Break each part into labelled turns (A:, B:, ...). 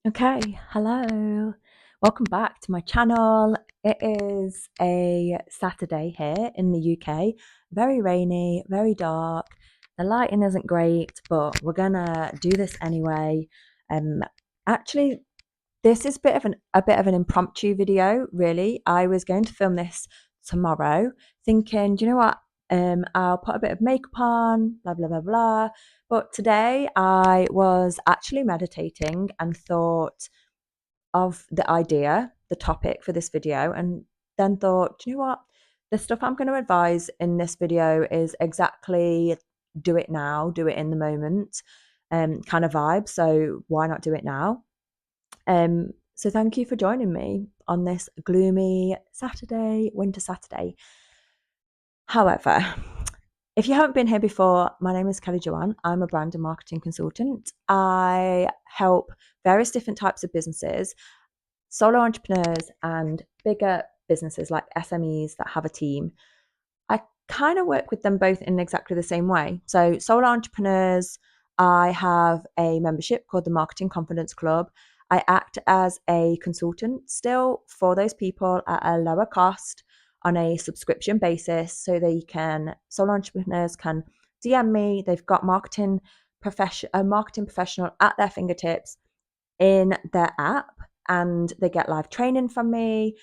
A: Okay, hello. Welcome back to my channel. It is a Saturday here in the UK. Very rainy, very dark. The lighting isn't great, but we're gonna do this anyway. Um, actually, this is a bit of an impromptu video, really. I was going to film this tomorrow, thinking, do you know what? I'll put a bit of makeup on, blah blah blah blah. But today I was actually meditating and thought of the idea, the topic for this video, and then thought, you know what? The stuff I'm going to advise in this video is exactly do it now, do it in the moment, kind of vibe. So why not do it now? So thank you for joining me on this gloomy Saturday, winter Saturday. However, if you haven't been here before, my name is Kelly Joanne. I'm a brand and marketing consultant. I help various different types of businesses, solo entrepreneurs and bigger businesses like SMEs that have a team. I kind of work with them both in exactly the same way. So, solo entrepreneurs, I have a membership called the Marketing Confidence Club. I act as a consultant still for those people at a lower cost on a subscription basis so solo entrepreneurs can DM me. They've got a marketing professional at their fingertips in their app, and they get live training from me.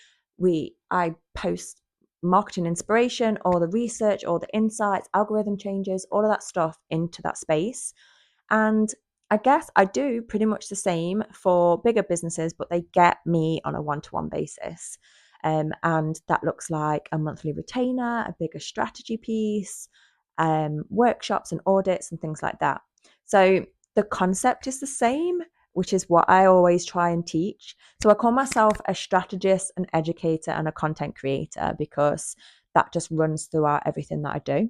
A: I post marketing inspiration, all the research, all the insights, algorithm changes, all of that stuff into that space. And I guess I do pretty much the same for bigger businesses, but they get me on a one-to-one basis. And that looks like a monthly retainer, a bigger strategy piece, workshops and audits and things like that. So the concept is the same, which is what I always try and teach. So I call myself a strategist, an educator, and a content creator because that just runs throughout everything that I do.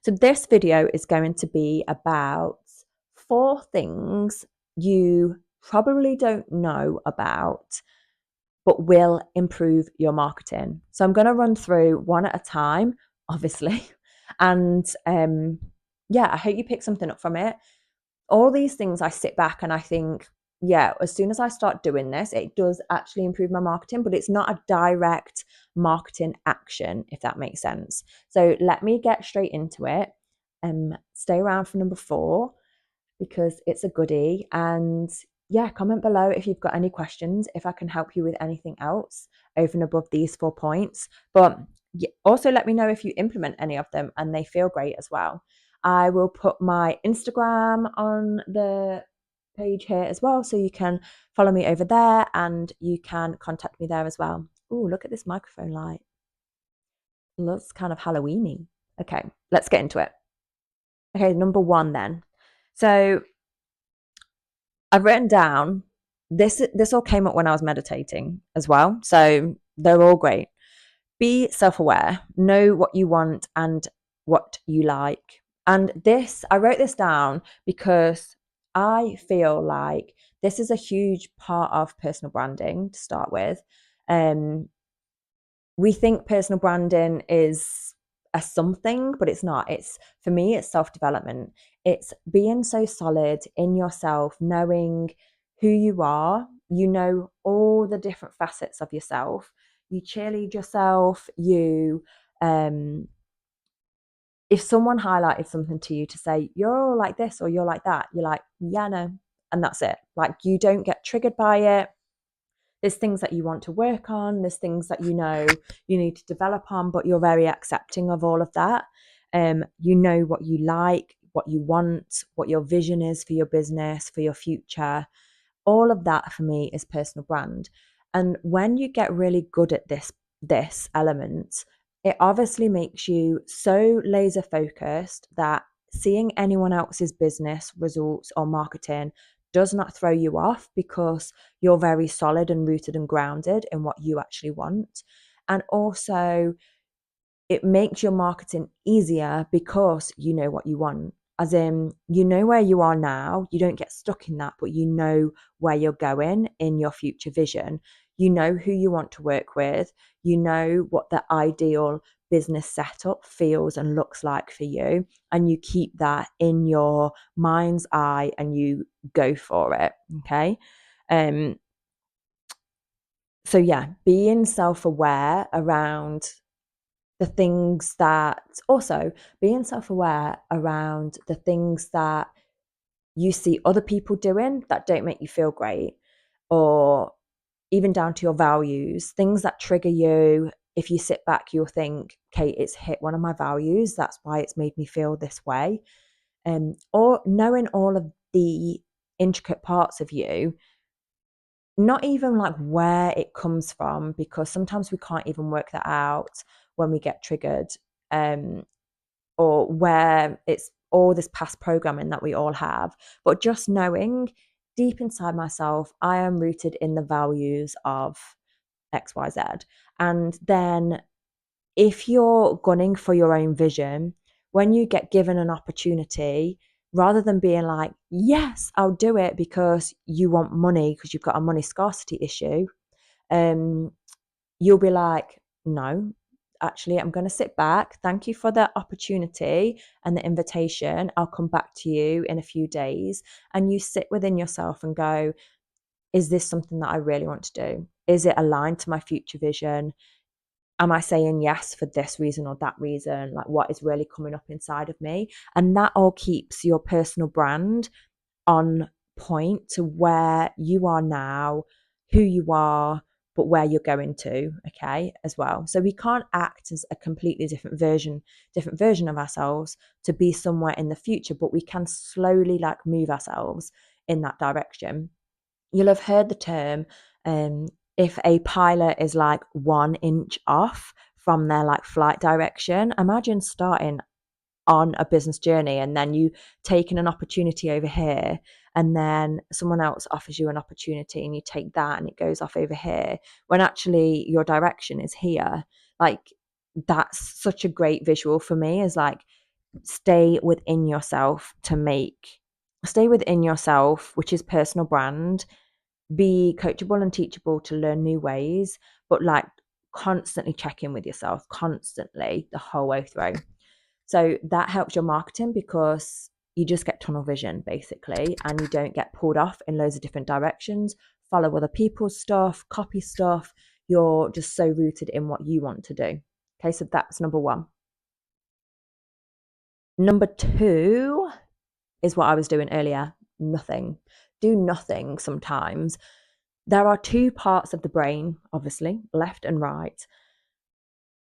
A: So this video is going to be about 4 things you probably don't know about, but will improve your marketing. So I'm going to run through one at a time, obviously. And yeah, I hope you pick something up from it. All these things I sit back and I think, yeah, as soon as I start doing this, it does actually improve my marketing, but it's not a direct marketing action, if that makes sense. So let me get straight into it. Stay around for number 4 because it's a goodie. And yeah, comment below if you've got any questions, if I can help you with anything else over and above these 4 points. But also let me know if you implement any of them and they feel great as well. I will put my Instagram on the page here as well, so you can follow me over there and you can contact me there as well. Oh, look at this microphone light. It looks kind of Halloweeny. Okay, let's get into it. Okay, number 1 then. So I've written down this all came up when I was meditating as well. So they're all great. Be self-aware, know what you want and what you like. And I wrote this down because I feel like this is a huge part of personal branding to start with. Um, we think personal branding is a something, but it's not. For me, it's self-development. It's being so solid in yourself, knowing who you are. You know all the different facets of yourself. You cheerlead yourself. Um, if someone highlighted something to you to say you're all like this or you're like that, you're like, yeah, no, and that's it. Like you don't get triggered by it. There's things that you want to work on, there's things that you know you need to develop on, but you're very accepting of all of that. You know what you like, what you want, what your vision is for your business, for your future. All of that for me is personal brand. And when you get really good at this element, it obviously makes you so laser focused that seeing anyone else's business results or marketing does not throw you off because you're very solid and rooted and grounded in what you actually want. And also, it makes your marketing easier because you know what you want. As in, you know where you are now, you don't get stuck in that, but you know where you're going in your future vision. You know who you want to work with, you know what the ideal business setup feels and looks like for you, and you keep that in your mind's eye and you go for it. Okay. So yeah, being self-aware around the things that also being self-aware around the things that you see other people doing that don't make you feel great, or even down to your values, things that trigger you. If you sit back, you'll think, okay, it's hit one of my values. That's why it's made me feel this way. Or knowing all of the intricate parts of you, not even like where it comes from, because sometimes we can't even work that out when we get triggered, or where it's all this past programming that we all have, but just knowing deep inside myself, I am rooted in the values of XYZ. And then if you're gunning for your own vision, when you get given an opportunity, rather than being like, yes, I'll do it because you want money, because you've got a money scarcity issue, um, you'll be like, no, actually, I'm going to sit back. Thank you for the opportunity and the invitation. I'll come back to you in a few days. And you sit within yourself and go, is this something that I really want to do? Is it aligned to my future vision? Am I saying yes for this reason or that reason? Like, what is really coming up inside of me? And that all keeps your personal brand on point to where you are now, who you are, but where you're going to, okay, as well. So we can't act as a completely different version of ourselves to be somewhere in the future, but we can slowly like move ourselves in that direction. You'll have heard the term, if a pilot is like 1 inch off from their like flight direction, imagine starting on a business journey and then you taking an opportunity over here, and then someone else offers you an opportunity and you take that and it goes off over here, when actually your direction is here. Like, that's such a great visual for me, is like, stay within yourself to make stay within yourself, which is personal brand. Be coachable and teachable to learn new ways, but like constantly check in with yourself, constantly, the whole way through. So that helps your marketing, because you just get tunnel vision basically, and you don't get pulled off in loads of different directions, follow other people's stuff, copy stuff. You're just so rooted in what you want to do. Okay, so that's number one. Number two is what I was doing earlier, nothing. Do nothing sometimes. There are two parts of the brain, obviously, left and right,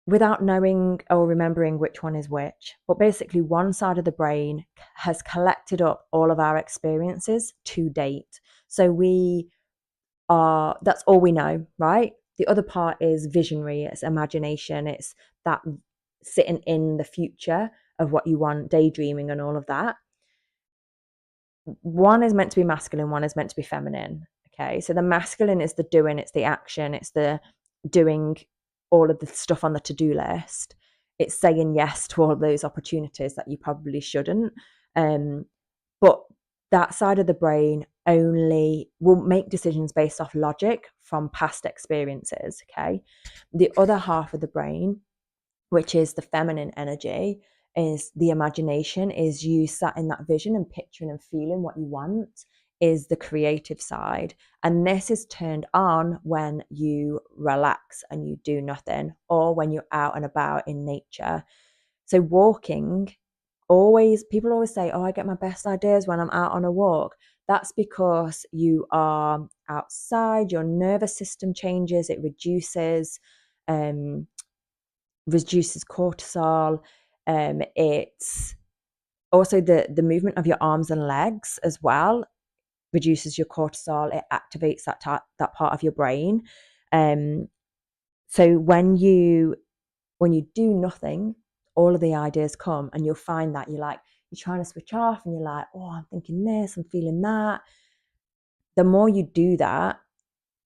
A: without knowing or remembering which one is which. But basically, one side of the brain has collected up all of our experiences to date. So that's all we know, right? The other part is visionary, it's imagination, it's that sitting in the future of what you want, daydreaming and all of that. One is meant to be masculine, one is meant to be feminine. Okay, so the masculine is the doing, it's the action, it's the doing all of the stuff on the to-do list. It's saying yes to all of those opportunities that you probably shouldn't. But that side of the brain only will make decisions based off logic from past experiences. Okay, the other half of the brain, which is the feminine energy, is the imagination, is you sat in that vision and picturing and feeling what you want, is the creative side. And this is turned on when you relax and you do nothing, or when you're out and about in nature. So walking, always, people always say, oh, I get my best ideas when I'm out on a walk. That's because you are outside, your nervous system changes, it reduces cortisol. It's also the movement of your arms and legs as well reduces your cortisol. It activates that part of your brain. So when you do nothing, all of the ideas come, and you'll find that you're trying to switch off, and you're like, oh, I'm thinking this, I'm feeling that. The more you do that,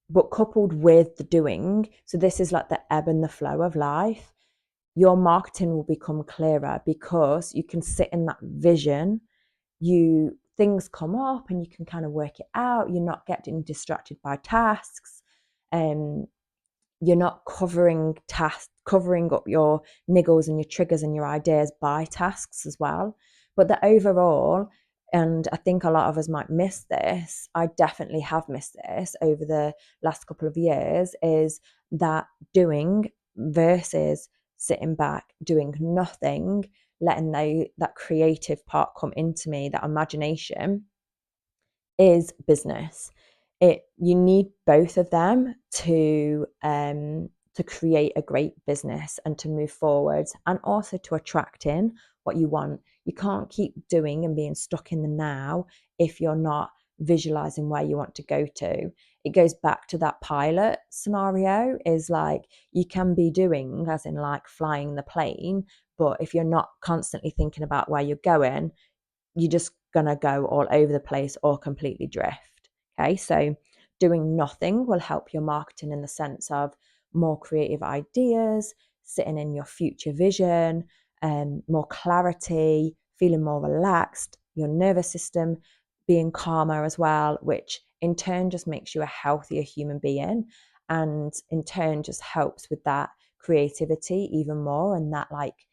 A: but coupled with the doing, so this is like the ebb and the flow of life, your marketing will become clearer, because you can sit in that vision. Things come up and you can kind of work it out. You're not getting distracted by tasks. You're not covering up your niggles and your triggers and your ideas by tasks as well. But the overall And I think a lot of us might miss this. I definitely have missed this over the last couple of years, is that doing versus sitting back, doing nothing, letting that creative part come into me, that imagination, is business. You need both of them to create a great business and to move forward, and also to attract in what you want. You can't keep doing and being stuck in the now if you're not visualizing where you want to go to. It goes back to that pilot scenario, is like, you can be doing, as in like flying the plane, but if you're not constantly thinking about where you're going, you're just going to go all over the place or completely drift. Okay, so doing nothing will help your marketing in the sense of more creative ideas, sitting in your future vision, more clarity, feeling more relaxed, your nervous system being calmer as well, which in turn just makes you a healthier human being, and in turn just helps with that creativity even more, and that like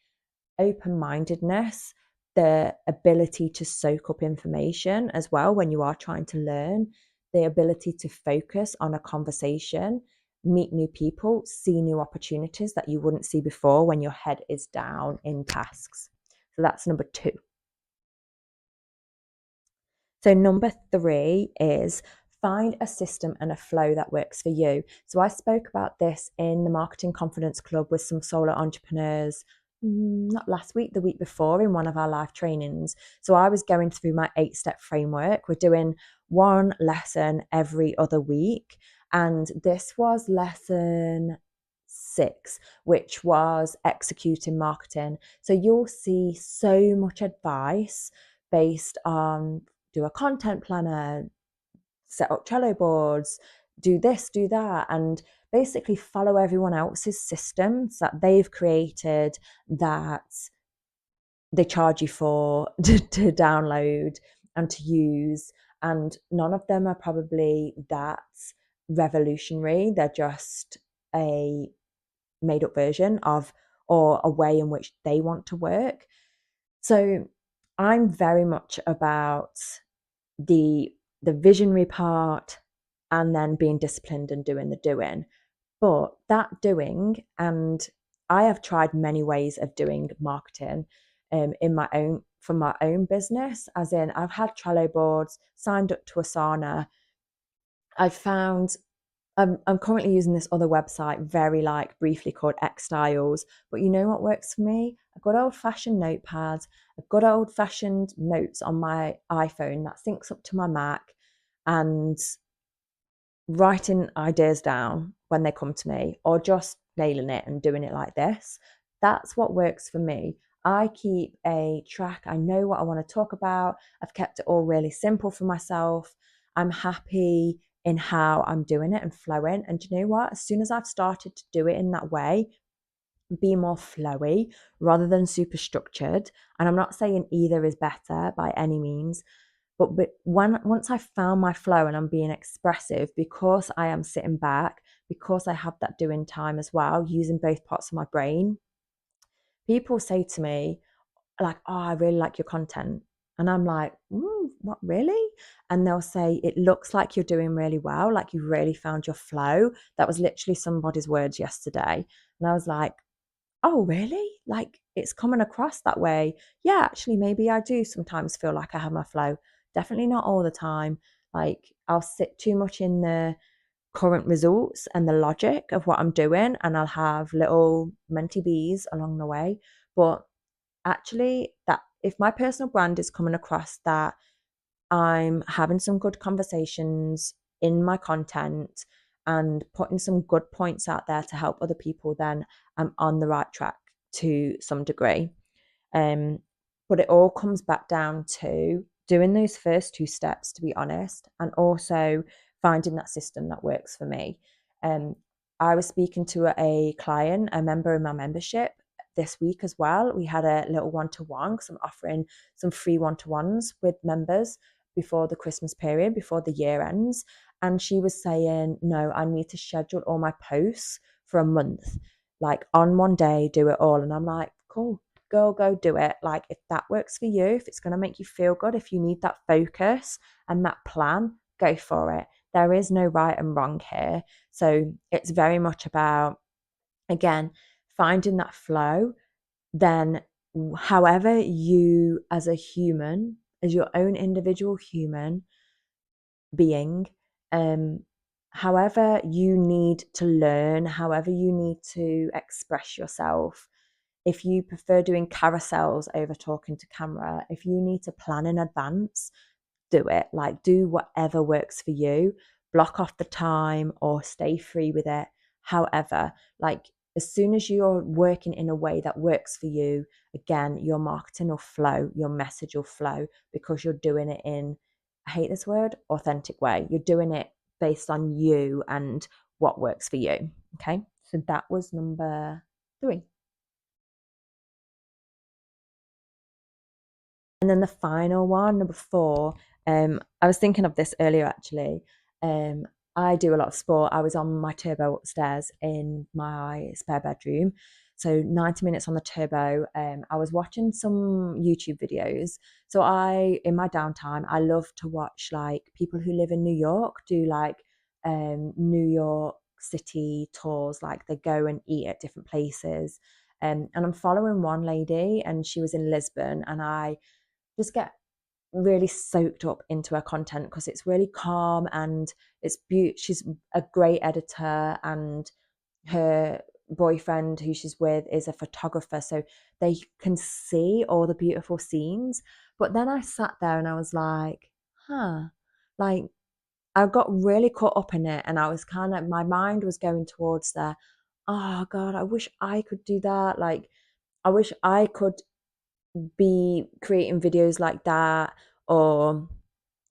A: open-mindedness, the ability to soak up information as well when you are trying to learn, the ability to focus on a conversation, meet new people, see new opportunities that you wouldn't see before when your head is down in tasks. So that's number 2. So number 3 is find a system and a flow that works for you. So I spoke about this in the Marketing Confidence Club with some solo entrepreneurs, not last week, the week before, in one of our live trainings. So I was going through my 8-step framework. We're doing one lesson every other week. And this was lesson 6, which was executing marketing. So you'll see so much advice based on do a content planner, set up Trello boards, do this, do that, and basically follow everyone else's systems that they've created that they charge you for to download and to use. And none of them are probably that revolutionary. They're just a made up version of, or a way in which they want to work. So I'm very much about the visionary part, and then being disciplined and doing the doing. But that doing, and I have tried many ways of doing marketing in my own, for my own business, as in I've had Trello boards, signed up to Asana. I found I'm currently using this other website very like briefly called X Styles, but you know what works for me? A good old fashioned notepad, a good old fashioned notes on my iPhone that syncs up to my Mac, and writing ideas down when they come to me, or just nailing it and doing it like this. That's what works for me. I keep a track. I know what I want to talk about. I've kept it all really simple for myself. I'm happy in how I'm doing it and flowing. And you know what? As soon as I've started to do it in that way, be more flowy rather than super structured. And I'm not saying either is better by any means, but once I found my flow and I'm being expressive, because I am sitting back, because I have that doing time as well, using both parts of my brain, people say to me, like, oh, I really like your content. And I'm like, what, really? And they'll say, it looks like you're doing really well, like you really found your flow. That was literally somebody's words yesterday. And I was like, oh, really? Like, it's coming across that way. Yeah, actually, maybe I do sometimes feel like I have my flow. Definitely not all the time. Like, I'll sit too much in the current results and the logic of what I'm doing, and I'll have little mentee bees along the way. But actually, that if my personal brand is coming across that I'm having some good conversations in my content and putting some good points out there to help other people, then I'm on the right track to some degree. Um, but it all comes back down to doing those first 2 steps, to be honest, and also finding that system that works for me. Um, I was speaking to a client, a member in my membership this week as well. We had a little one-to-one, because I'm offering some free one-to-ones with members before the Christmas period, before the year ends. And she was saying, no, I need to schedule all my posts for a month, like on one day, do it all. And I'm like, cool, girl, go do it. Like, if that works for you, if it's going to make you feel good, if you need that focus and that plan, go for it. There is no right and wrong here. So it's very much about, again, finding that flow. Then however you, as a human, as your own individual human being, um however you need to learn, however you need to express yourself, if you prefer doing carousels over talking to camera, if you need to plan in advance, do it. Like, do whatever works for you, block off the time or stay free with it. However, like, as soon as you're working in a way that works for you, again, your marketing will flow, your message will flow, because you're doing it in, I hate this word, authentic way. You're doing it based on you and what works for you. Okay, so that was number 3. And then the final one, number 4, I was thinking of this earlier actually. Um, I do a lot of sport. I was on my turbo upstairs in my spare bedroom. So 90 minutes on the turbo. I was watching some YouTube videos. So in my downtime, I love to watch like people who live in New York do like New York City tours. Like, they go and eat at different places. And I'm following one lady, and she was in Lisbon, and I just get really soaked up into her content because it's really calm and it's beautiful. She's a great editor, and her boyfriend who she's with is a photographer, so they can see all the beautiful scenes. But then I sat there and I was like, like, I got really caught up in it, and I was kind of, my mind was going towards there. Oh God, I wish I could do that. Like, I wish I could be creating videos like that. Or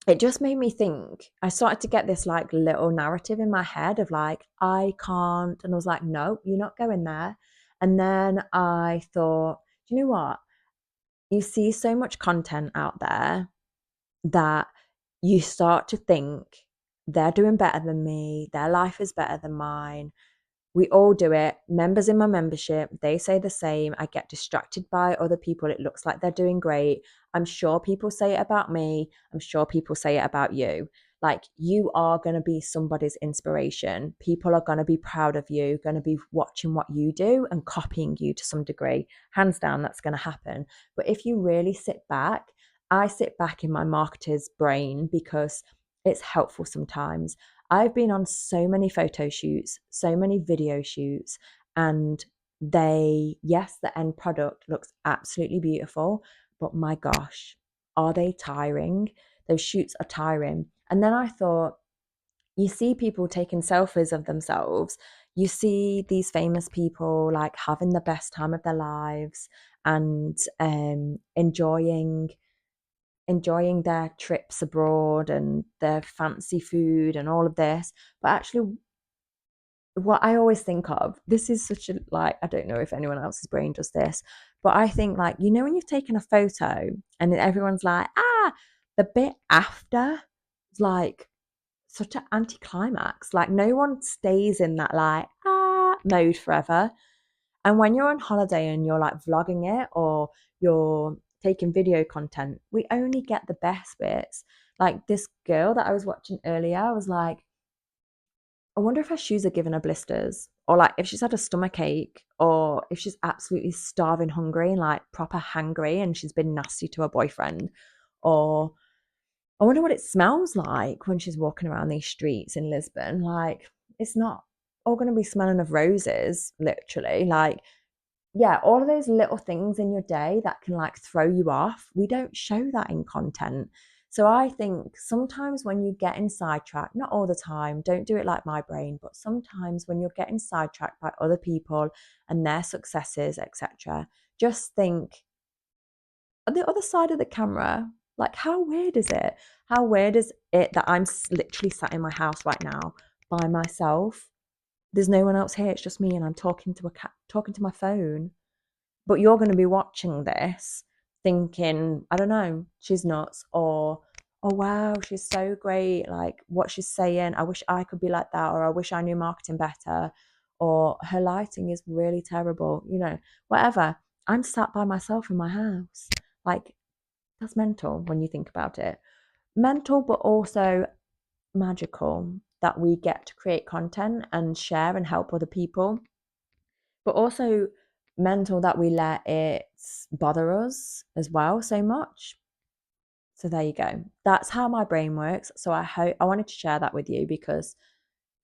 A: it just made me think, I started to get this like little narrative in my head of like, I can't. And I was like, no, you're not going there. And then I thought, do you know what? You see so much content out there that you start to think, they're doing better than me, their life is better than mine. We all do it. Members in my membership, they say the same. I get distracted by other people. It looks like they're doing great. I'm sure people say it about me. I'm sure people say it about you. Like, you are going to be somebody's inspiration. People are going to be proud of you, going to be watching what you do and copying you to some degree. Hands down, that's going to happen. But if you really sit back, I sit back in my marketer's brain because it's helpful sometimes. I've been on so many photo shoots, so many video shoots, and yes, the end product looks absolutely beautiful, but my gosh, are they tiring? Those shoots are tiring. And then I thought, you see people taking selfies of themselves, you see these famous people like having the best time of their lives and enjoying their trips abroad and their fancy food and all of this. But actually, what I always think of, this is such a, like, I don't know if anyone else's brain does this, but I think, like, when you've taken a photo and everyone's like, the bit after is like such an anticlimax. Like, no one stays in that like mode forever. And when you're on holiday and you're like vlogging it or you're taking video content, we only get the best bits. Like, this girl that I was watching earlier, I was like, I wonder if her shoes are giving her blisters, or like if she's had a stomach ache, or if she's absolutely starving hungry and like proper hangry and she's been nasty to her boyfriend. Or I wonder what it smells like when she's walking around these streets in Lisbon. Like, it's not all going to be smelling of roses, literally. Like, yeah, all of those little things in your day that can like throw you off, we don't show that in content. So I think sometimes when you get in sidetracked, not all the time, don't do it like my brain, but sometimes when you're getting sidetracked by other people and their successes, etc., just think, on the other side of the camera, like, how weird is it? How weird is it that I'm literally sat in my house right now by myself? There's no one else here. It's just me, and I'm talking to talking to my phone. But you're going to be watching this thinking, I don't know, she's nuts, or, oh wow, she's so great, like what she's saying, I wish I could be like that, or I wish I knew marketing better, or her lighting is really terrible, whatever. I'm sat by myself in my house. Like, that's mental when you think about it. Mental, but also magical that we get to create content and share and help other people, but also mental that we let it bother us as well so much. So there you go. That's how my brain works. So I wanted to share that with you because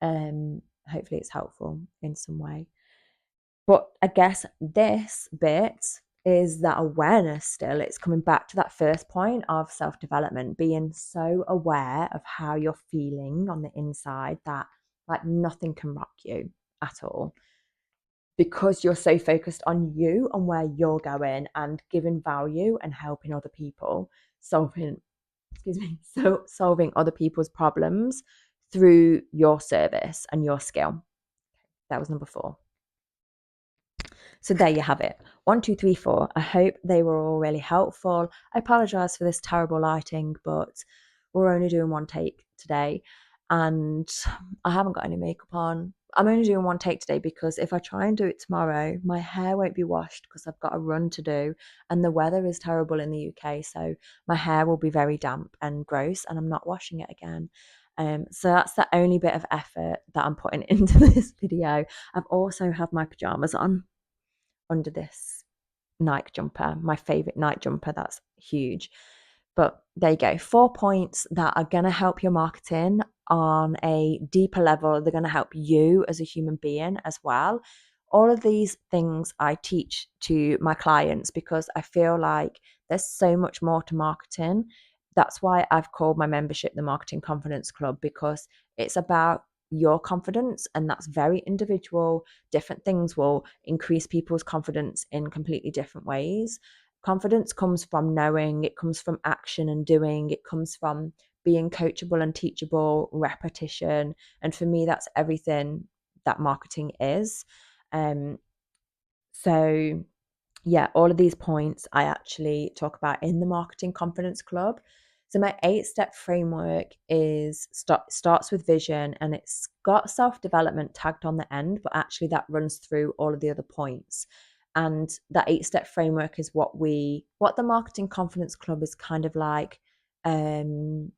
A: hopefully it's helpful in some way. But I guess this bit is that awareness still. It's coming back to that first point of self development, being so aware of how you're feeling on the inside that like nothing can rock you at all because you're so focused on you and where you're going and giving value and helping other people, solving, solving other people's problems through your service and your skill. That was number 4. So there you have it. 1, 2, 3, 4. I hope they were all really helpful. I apologize for this terrible lighting, but we're only doing one take today and I haven't got any makeup on. I'm only doing one take today because if I try and do it tomorrow, my hair won't be washed because I've got a run to do and the weather is terrible in the UK. So my hair will be very damp and gross and I'm not washing it again. So that's the only bit of effort that I'm putting into this video. I've also have my pajamas on under this Nike jumper, my favorite Nike jumper. That's huge. But there you go. 4 points that are going to help your marketing on a deeper level. They're going to help you as a human being as well. All of these things I teach to my clients because I feel like there's so much more to marketing. That's why I've called my membership the Marketing Confidence Club, because it's about your confidence and that's very individual. Different things will increase people's confidence in completely different ways. Confidence comes from knowing, it comes from action and doing, it comes from being coachable and teachable, repetition. And for me, that's everything that marketing is. So yeah, all of these points I actually talk about in the Marketing Confidence Club. So my 8-step framework starts with vision and it's got self-development tagged on the end, but actually that runs through all of the other points. And that 8-step framework is what the Marketing Confidence Club is kind of like the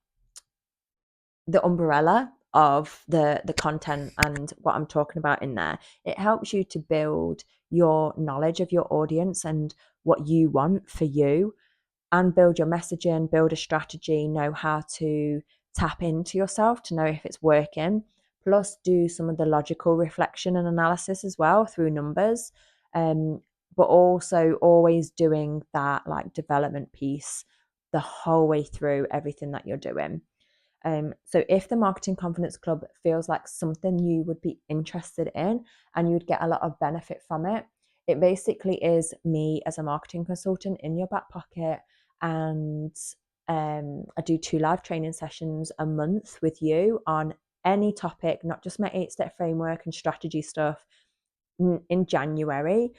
A: umbrella of the content and what I'm talking about in there. It helps you to build your knowledge of your audience and what you want for you, and build your messaging, build a strategy, know how to tap into yourself to know if it's working, plus do some of the logical reflection and analysis as well through numbers. But also always doing that like development piece the whole way through everything that you're doing. So if the Marketing Confidence Club feels like something you would be interested in and you would get a lot of benefit from it, it basically is me as a marketing consultant in your back pocket. And I do 2 live training sessions a month with you on any topic, not just my 8-step framework and strategy stuff. In January,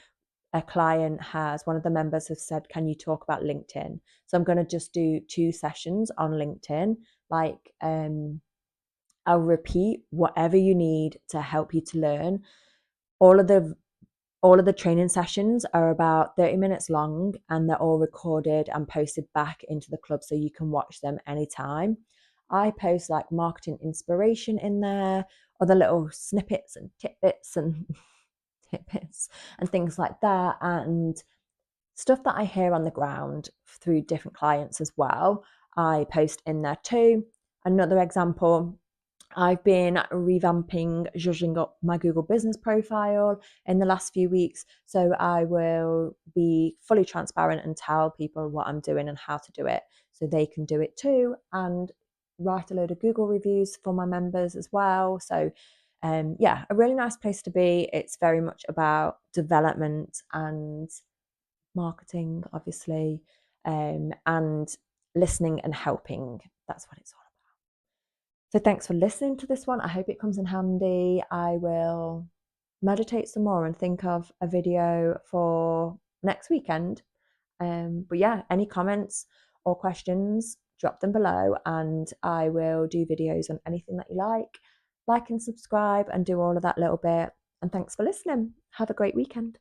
A: one of the members have said, can you talk about LinkedIn? So I'm going to just do 2 sessions on LinkedIn. Like, I'll repeat whatever you need to help you to learn. All of the training sessions are about 30 minutes long and they're all recorded and posted back into the club so you can watch them anytime. I post like marketing inspiration in there, other little snippets and tidbits and tidbits and things like that, and stuff that I hear on the ground through different clients as well. I post in there too. Another example, I've been revamping, zhuzhing up my Google business profile in the last few weeks. So I will be fully transparent and tell people what I'm doing and how to do it so they can do it too, and write a load of Google reviews for my members as well. So yeah, a really nice place to be. It's very much about development and marketing, obviously, and listening and helping. That's what it's all about. So thanks for listening to this one. I hope it comes in handy. I will meditate some more and think of a video for next weekend. But yeah, any comments or questions, drop them below and I will do videos on anything that you like. Like and subscribe and do all of that little bit. And thanks for listening. Have a great weekend.